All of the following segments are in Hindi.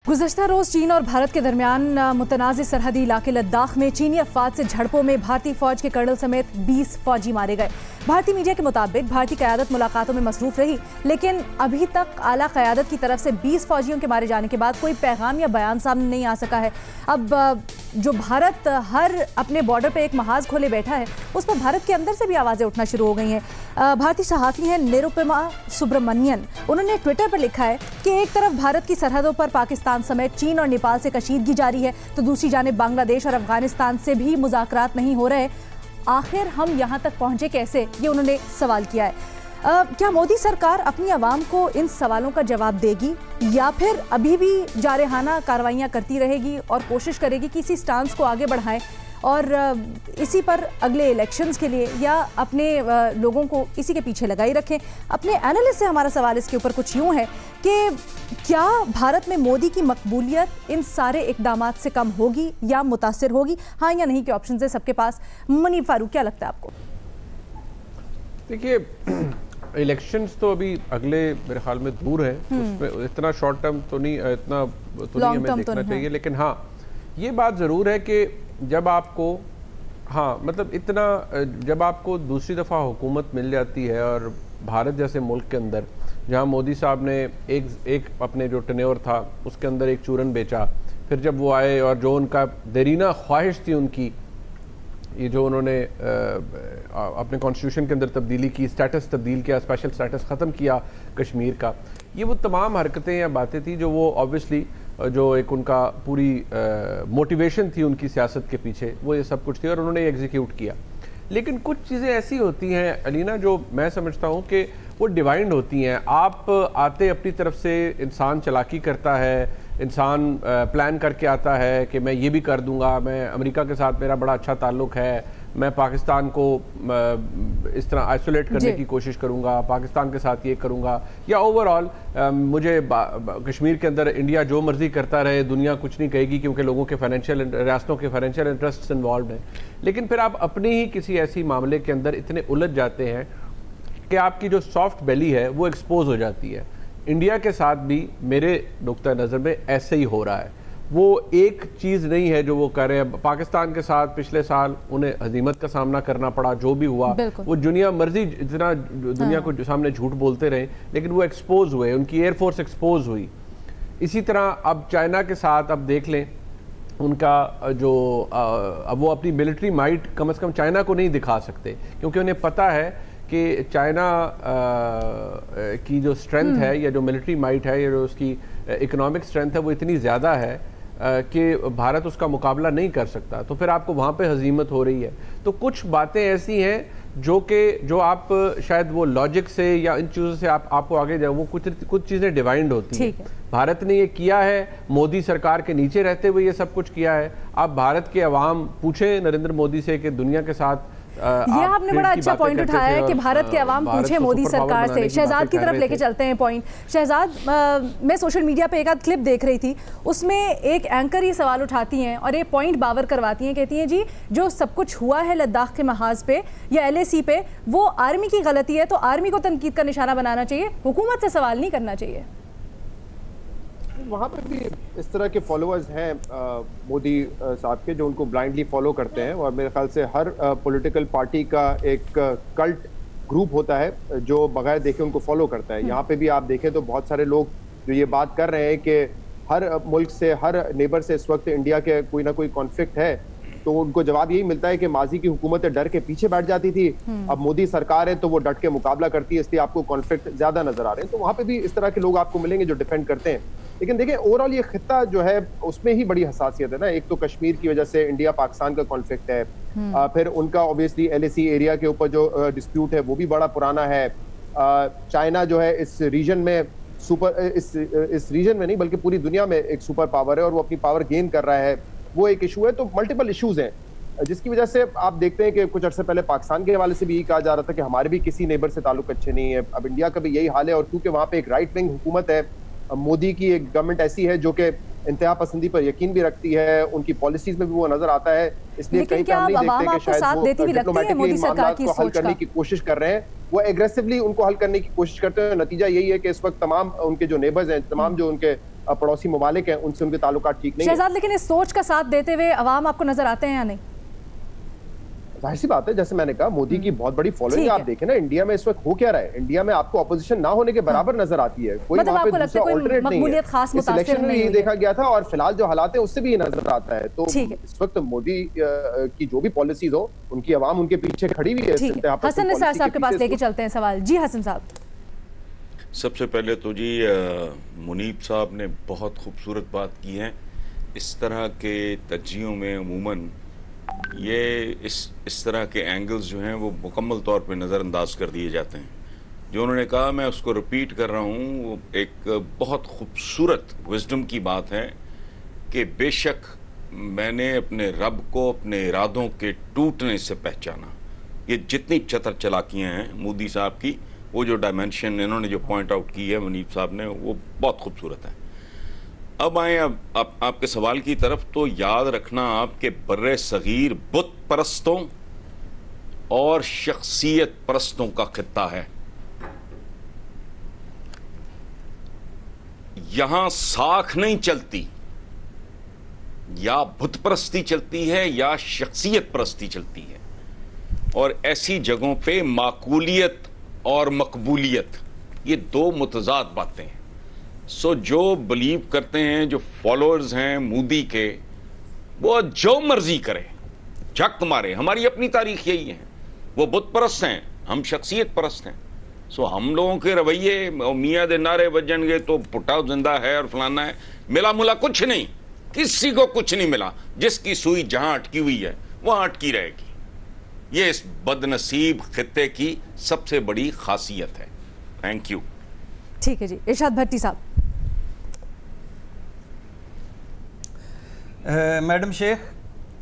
गुज़श्ता रोज़ चीन और भारत के दरमियान मुतनाज़ सरहदी इलाके लद्दाख में चीनी अफवाज से झड़पों में भारतीय फौज के कर्नल समेत 20 फौजी मारे गए। भारतीय मीडिया के मुताबिक भारतीय क़यादत मुलाकातों में मसरूफ़ रही, लेकिन अभी तक आला क़यादत की तरफ से 20 फौजियों के मारे जाने के बाद कोई पैगाम या बयान सामने नहीं आ सका है। अब जो भारत हर अपने बॉर्डर पे एक महाज खोले बैठा है, उस पर भारत के अंदर से भी आवाज़ें उठना शुरू हो गई हैं। भारतीय सहाफ़ी हैं निरुपमा सुब्रमण्यन, उन्होंने ट्विटर पर लिखा है कि एक तरफ भारत की सरहदों पर पाकिस्तान समेत चीन और नेपाल से कशीदगी जारी है, तो दूसरी जानिब बांग्लादेश और अफगानिस्तान से भी मुज़ाकरात नहीं हो रहे। आखिर हम यहाँ तक पहुँचे कैसे, ये उन्होंने सवाल किया है। क्या मोदी सरकार अपनी आवाम को इन सवालों का जवाब देगी या फिर अभी भी जारहाना कार्रवाइयाँ करती रहेगी और कोशिश करेगी कि इसी स्टांस को आगे बढ़ाएं और इसी पर अगले इलेक्शंस के लिए या अपने लोगों को इसी के पीछे लगाई रखें? अपने एनालिस्ट से हमारा सवाल इसके ऊपर कुछ यूँ है कि क्या भारत में मोदी की मकबूलियत इन सारे इकदामात से कम होगी या मुतासिर होगी? हाँ या नहीं के ऑप्शन है सबके पास। मुनीब फारूक, क्या लगता है आपको? देखिए, इलेक्शंस तो अभी अगले मेरे ख्याल में दूर है, उसमें इतना शॉर्ट टर्म तो नहीं, इतना तो नहीं हमें देखना चाहिए। लेकिन हाँ, ये बात ज़रूर है कि जब आपको जब आपको दूसरी दफ़ा हुकूमत मिल जाती है और भारत जैसे मुल्क के अंदर जहाँ मोदी साहब ने एक अपने जो टेन्योर था उसके अंदर एक चूरन बेचा, फिर जब वो आए और जो उनका देरीना ख्वाहिश थी उनकी, ये जो उन्होंने अपने कॉन्स्टिट्यूशन के अंदर तब्दीली की, स्टेटस तब्दील किया, स्पेशल स्टेटस ख़त्म किया कश्मीर का, ये वो तमाम हरकतें या बातें थी जो वो ऑब्वियसली जो एक उनका पूरी मोटिवेशन थी उनकी सियासत के पीछे, वो ये सब कुछ थी और उन्होंने एग्जीक्यूट किया। लेकिन कुछ चीज़ें ऐसी होती हैं अलीना जो मैं समझता हूँ कि वो डिवाइंड होती हैं। आप आते अपनी तरफ से इंसान चालाकी करता है, इंसान प्लान करके आता है कि मैं ये भी कर दूंगा, मैं अमेरिका के साथ मेरा बड़ा अच्छा ताल्लुक़ है, मैं पाकिस्तान को इस तरह आइसोलेट करने की कोशिश करूंगा, पाकिस्तान के साथ ये करूंगा, या ओवरऑल मुझे कश्मीर के अंदर इंडिया जो मर्जी करता रहे, दुनिया कुछ नहीं कहेगी क्योंकि लोगों के रियासतों के फाइनेंशियल इंटरेस्ट इन्वॉल्व हैं। लेकिन फिर आप अपनी ही किसी ऐसी मामले के अंदर इतने उलझ जाते हैं कि आपकी जो सॉफ्ट बेली है वो एक्सपोज हो जाती है। इंडिया के साथ भी मेरे नुक्ता नज़र में ऐसे ही हो रहा है। वो एक चीज़ नहीं है जो वो कर रहे हैं। पाकिस्तान के साथ पिछले साल उन्हें हजीमत का सामना करना पड़ा, जो भी हुआ वो दुनिया मर्जी जितना दुनिया को सामने झूठ बोलते रहे, लेकिन वो एक्सपोज हुए, उनकी एयरफोर्स एक्सपोज हुई। इसी तरह अब चाइना के साथ अब देख लें, उनका जो अब वो अपनी मिलिट्री माइट कम से कम चाइना को नहीं दिखा सकते क्योंकि उन्हें पता है कि चाइना की जो स्ट्रेंथ है या जो मिलिट्री माइट है या जो उसकी इकोनॉमिक स्ट्रेंथ है वो इतनी ज़्यादा है कि भारत उसका मुकाबला नहीं कर सकता। तो फिर आपको वहाँ पे हजीमत हो रही है। तो कुछ बातें ऐसी हैं जो आप शायद वो लॉजिक से या इन चीज़ों से आपको आगे जाए, वो कुछ चीज़ें डिवाइंड होती हैं। भारत ने ये किया है, मोदी सरकार के नीचे रहते हुए ये सब कुछ किया है। आप भारत के अवाम पूछे नरेंद्र मोदी से कि दुनिया के साथ ये आपने बड़ा अच्छा पॉइंट उठाया है कि भारत के अवाम पूछे मोदी सरकार से। शहजाद की तरफ लेके चलते हैं पॉइंट। शहजाद, मैं सोशल मीडिया पे एक आध क्लिप देख रही थी, उसमें एक एंकर ये सवाल उठाती हैं और ये पॉइंट बावर करवाती हैं, कहती हैं जी जो सब कुछ हुआ है लद्दाख के महाज पे या LAC पे वो आर्मी की गलती है, तो आर्मी को तनकीद का निशाना बनाना चाहिए, हुकूमत से सवाल नहीं करना चाहिए। वहाँ पे भी इस तरह के फॉलोअर्स हैं मोदी साहब के जो उनको ब्लाइंडली फॉलो करते हैं, और मेरे ख्याल से हर पॉलिटिकल पार्टी का एक कल्ट ग्रुप होता है जो बगैर देखे उनको फॉलो करता है। यहाँ पे भी आप देखें तो बहुत सारे लोग जो ये बात कर रहे हैं कि हर मुल्क से, हर नेबर से इस वक्त इंडिया के कोई ना कोई कॉन्फ्लिक्ट है, तो उनको जवाब यही मिलता है कि माजी की हुकूमतें डर के पीछे बैठ जाती थी, अब मोदी सरकार है तो वो डट के मुकाबला करती है, इसलिए आपको कॉन्फ्लिक्ट ज्यादा नजर आ रहे हैं। तो वहाँ पे भी इस तरह के लोग आपको मिलेंगे जो डिफेंड करते हैं। लेकिन देखिए ओवरऑल ये खित्ता जो है उसमें ही बड़ी हसासियत है ना। एक तो कश्मीर की वजह से इंडिया पाकिस्तान का कॉन्फ्लिक्ट है, फिर उनका ऑब्वियसली LAC एरिया के ऊपर जो डिस्प्यूट है वो भी बड़ा पुराना है। चाइना जो है इस रीजन में इस रीजन में नहीं बल्कि पूरी दुनिया में एक सुपर पावर है और वो अपनी पावर गेन कर रहा है, वो एक इशू है। तो मल्टीपल इश्यूज हैं जिसकी वजह से आप देखते हैं कि कुछ अर्से पहले पाकिस्तान के हवाले से भी यही कहा जा रहा था कि हमारे भी किसी नेबर से ताल्लुक अच्छे नहीं है। अब इंडिया का भी यही हाल है, और क्योंकि वहाँ पे एक राइट विंग हुकूमत है, मोदी की एक गवर्नमेंट ऐसी है जो कि इंतहा पसंदी पर यकीन भी रखती है, उनकी पॉलिसीज में भी वो नजर आता है, इसलिए कहीं पे हम नहीं देखते कि शायद वो डिप्लोमेटिकली मामला को हल करने की कोशिश कर रहे हैं, वो एग्रेसिवली उनको हल करने की कोशिश करते हैं। नतीजा यही है कि इस वक्त तमाम उनके जो नेबर्स हैं, तमाम जो उनके पड़ोसी ममालिक हैं उनसे उनके ताल्लुकात ठीक नहीं है। शहजाद, लेकिन इस सोच का साथ देते हुए अवाम आपको नजर आते हैं या नहीं? जाहिर सी बात है, जैसे मैंने कहा मोदी की बहुत बड़ी फॉलोइंग है। आप देखें ना इंडिया में इस वक्त हो क्या रहा है, इंडिया में आपको अपोजिशन ना होने के बराबर नजर आती है, कोई वहां पे दूसरा ऑल्टरनेट नहीं है। इस इलेक्शन में यही देखा गया था और फिलहाल जो हालात है उससे भी ये नजर आता है। तो इस वक्त मोदी की जो भी पॉलिसीज हो उनकी आवाम उनके पीछे खड़ी हुई है। हसन निसार साहब के पास लेके चलते हैं सवाल। जी हसन साहब। सबसे पहले तो जी मुनीब साहब ने बहुत खूबसूरत बात की है। इस तरह के तज्जियों में अमूमन ये इस तरह के एंगल्स जो हैं वो मुकम्मल तौर पे नज़रअंदाज कर दिए जाते हैं। जो उन्होंने कहा मैं उसको रिपीट कर रहा हूँ, वो एक बहुत खूबसूरत विजडम की बात है कि बेशक मैंने अपने रब को अपने इरादों के टूटने से पहचाना। ये जितनी चतर चलाकियाँ हैं मोदी साहब की, वो जो डायमेंशन इन्होंने जो पॉइंट आउट की है मुनीब साहब ने, वो बहुत खूबसूरत है। अब आए आपके सवाल की तरफ, तो याद रखना आपके बर्रे सगीर बुत परस्तों और शख्सियत परस्तों का खित्ता है। यहां साख नहीं चलती, या बुत परस्ती चलती है या शख्सियत परस्ती चलती है, और ऐसी जगहों पे माकूलियत और मकबूलियत ये दो मुतजाद बातें हैं। सो जो बिलीव करते हैं, जो फॉलोअर्स हैं मोदी के, वो जो मर्जी करे, झक मारे, हमारी अपनी तारीख यही है। वो बुत परस्त हैं, हम शख्सियत परस्त हैं। सो हम लोगों के रवैये मियाँ दे नारे बजनगे तो पुट्टा जिंदा है और फलाना है, मिला मुला कुछ नहीं, किसी को कुछ नहीं मिला। जिसकी सुई जहां अटकी हुई है वहां अटकी रहेगी। ये इस बदनसीब खित्ते की सबसे बड़ी खासियत है। Thank you. ठीक है जी, इरशाद भट्टी साहब। मैडम शेख,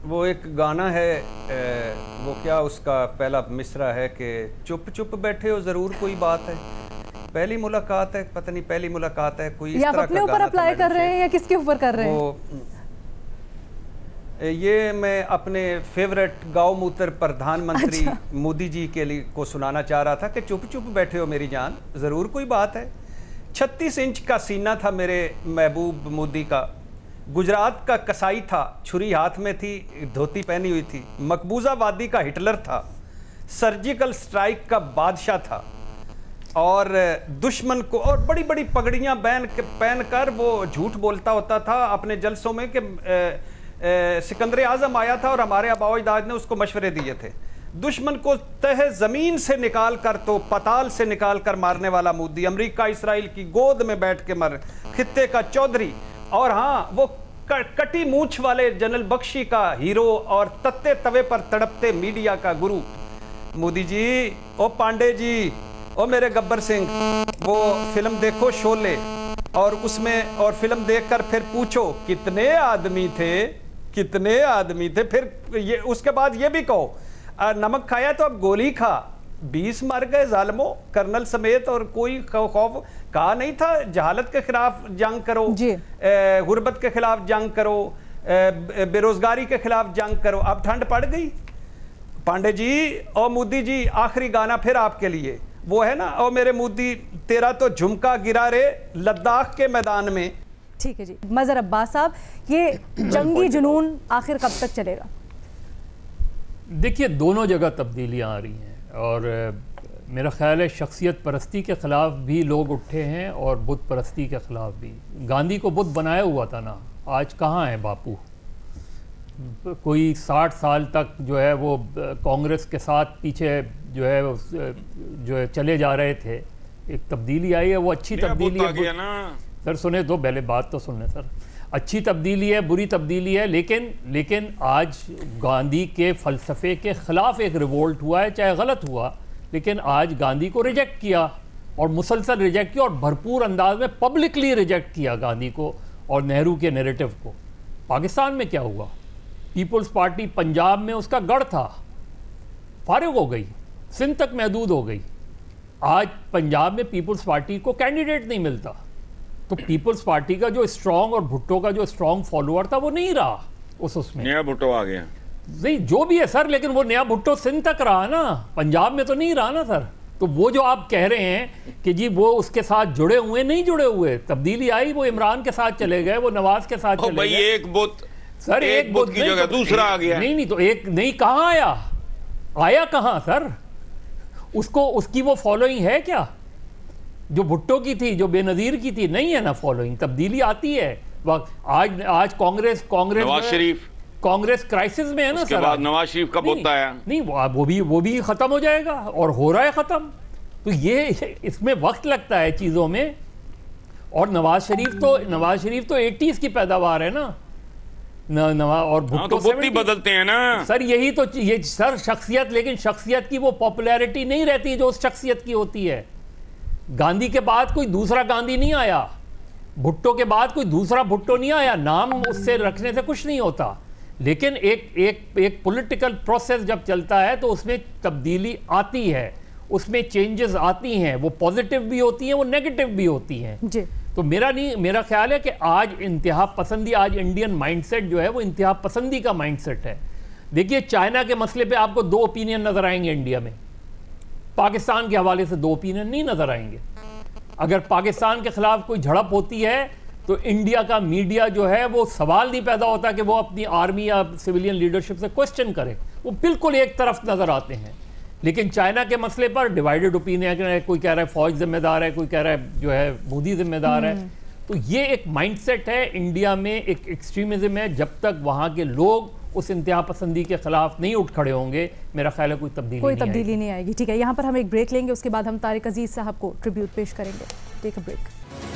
वो एक गाना है, वो क्या उसका पहला मिसरा है कि चुप चुप बैठे हो जरूर कोई बात है, पहली मुलाकात है, पता नहीं पहली मुलाकात है कोई। आप अपने ऊपर अप्लाई कर रहे हैं या किसके ऊपर कर रहे हैं? ये मैं अपने फेवरेट गाँव मूत्र प्रधानमंत्री मोदी जी के लिए को सुनाना चाह रहा था कि चुप चुप बैठे हो मेरी जान, जरूर कोई बात है। 36 इंच का सीना था मेरे महबूब मोदी का, गुजरात का कसाई था, छुरी हाथ में थी, धोती पहनी हुई थी, मकबूजा वादी का हिटलर था, सर्जिकल स्ट्राइक का बादशाह था, और दुश्मन को और बड़ी बड़ी पगड़ियां पहन कर वो झूठ बोलता होता था अपने जलसों में कि सिकंदर आजम आया था और हमारे आबाओ-अजदाद ने उसको मशवरे दिए थे। दुश्मन को तहे जमीन से निकाल कर, तो पताल से निकाल कर मारने वाला मोदी, अमेरिका इसराइल की गोद में बैठ के मर, खित्ते का चौधरी, और हाँ वो कटी मूछ वाले जनरल बख्शी का हीरो, और तत्ते तवे पर तड़पते मीडिया का गुरु। मोदी जी, ओ पांडे जी, ओ मेरे गब्बर सिंह, वो फिल्म देखो शोले, और उसमें और फिल्म देखकर फिर पूछो कितने आदमी थे, कितने आदमी थे। फिर ये उसके बाद ये भी कहो नमक खाया तो अब गोली खा, 20 मर गए जालिमों, कर्नल समेत, और कोई खौफ कहा नहीं था जहालत के खिलाफ जंग करो, गुर्बत के खिलाफ जंग करो, बेरोजगारी के खिलाफ जंग करो। अब ठंड पड़ गई। पांडे जी और मोदी जी, आखिरी गाना फिर आपके लिए, वो है ना, और मेरे मोदी तेरा तो झुमका गिरा रे लद्दाख के मैदान में। ठीक है जी। मजहर अब्बास साहब, ये जंगी जुनून आखिर कब तक चलेगा? देखिए, दोनों जगह तब्दीलियां आ रही हैं, और मेरा ख्याल है शख्सियत परस्ती के ख़िलाफ़ भी लोग उठे हैं और बुत परस्ती के ख़िलाफ़ भी। गांधी को बुत बनाया हुआ था ना, आज कहाँ है बापू? कोई 60 साल तक जो है वो कांग्रेस के साथ पीछे जो है चले जा रहे थे। एक तब्दीली आई है, वो अच्छी तब्दीली है ना। सर सुने तो, पहले बात तो सुनने सर। अच्छी तब्दीली है, बुरी तब्दीली है, लेकिन आज गांधी के फ़लसफ़े के ख़िलाफ़ एक रिवोल्ट हुआ है, चाहे गलत हुआ, लेकिन आज गांधी को रिजेक्ट किया, और मुसलसल रिजेक्ट किया, और भरपूर अंदाज में पब्लिकली रिजेक्ट किया गांधी को और नेहरू के नैरेटिव को। पाकिस्तान में क्या हुआ? पीपल्स पार्टी पंजाब में उसका गढ़ था, फारिग हो गई, सिंध तक महदूद हो गई। आज पंजाब में पीपल्स पार्टी को कैंडिडेट नहीं मिलता, तो पीपल्स पार्टी का जो स्ट्रॉन्ग और भुट्टो का जो स्ट्रॉन्ग फॉलोअर था वो नहीं रहा उसमें। नया भुट्टो आ गया। नहीं, जो भी है सर, लेकिन वो नया भुट्टो सिंध तक रहा ना, पंजाब में तो नहीं रहा ना सर। तो वो जो आप कह रहे हैं कि जी वो उसके साथ जुड़े हुए, नहीं जुड़े हुए, तब्दीली आई, वो इमरान के साथ चले गए, वो नवाज के साथ चले भाई गए। एक बुत सर एक बुत की जगह दूसरा आ गया। नहीं तो एक नहीं, कहाँ आया कहाँ सर? उसको उसकी वो फॉलोइंग है क्या जो भुट्टो की थी, जो बेनजीर की थी? नहीं है ना फॉलोइंग। तब्दीली आती है। आज कांग्रेस नवाज शरीफ कांग्रेस क्राइसिस में है ना। उसके बाद नवाज शरीफ का बुत आया। नहीं वो भी खत्म हो जाएगा और हो रहा है खत्म। तो ये इसमें वक्त लगता है चीजों में। और नवाज शरीफ तो 80s की पैदावार है ना। और भुट्टो तो बुत बदलते हैं ना सर। यही तो ये सर शख्सियत, लेकिन शख्सियत की वो पॉपुलैरिटी नहीं रहती जो उस शख्सियत की होती है। गांधी के बाद कोई दूसरा गांधी नहीं आया, भुट्टो के बाद कोई दूसरा भुट्टो नहीं आया। नाम उससे रखने से कुछ नहीं होता, लेकिन एक पॉलिटिकल प्रोसेस जब चलता है तो उसमें तब्दीली आती है, उसमें चेंजेस आती हैं। वो पॉजिटिव भी होती हैं, वो नेगेटिव भी होती हैं जी। तो मेरा ख्याल है कि आज इंतहा पसंदी, आज इंडियन माइंडसेट जो है वो इंतहा पसंदी का माइंडसेट है। देखिए चाइना के मसले पे आपको 2 ओपिनियन नजर आएंगे इंडिया में, पाकिस्तान के हवाले से 2 ओपिनियन नहीं नजर आएंगे। अगर पाकिस्तान के खिलाफ कोई झड़प होती है तो इंडिया का मीडिया जो है वो सवाल नहीं पैदा होता कि वो अपनी आर्मी या सिविलियन लीडरशिप से क्वेश्चन करे, वो बिल्कुल एक तरफ नजर आते हैं। लेकिन चाइना के मसले पर डिवाइडेड ओपिनियन है, कोई कह रहा है फौज जिम्मेदार है, कोई कह रहा है जो है मोदी जिम्मेदार है। तो ये एक माइंडसेट है इंडिया में, एक एक्सट्रीमिज्म है। जब तक वहां के लोग उस इंतहा पसंदी के खिलाफ नहीं उठ खड़े होंगे, मेरा ख्याल है कोई तब्दीली नहीं आएगी। ठीक है, यहाँ पर हम एक ब्रेक लेंगे, उसके बाद हम तारिक अजीज साहब को ट्रिब्यूट पेश करेंगे। Take a break.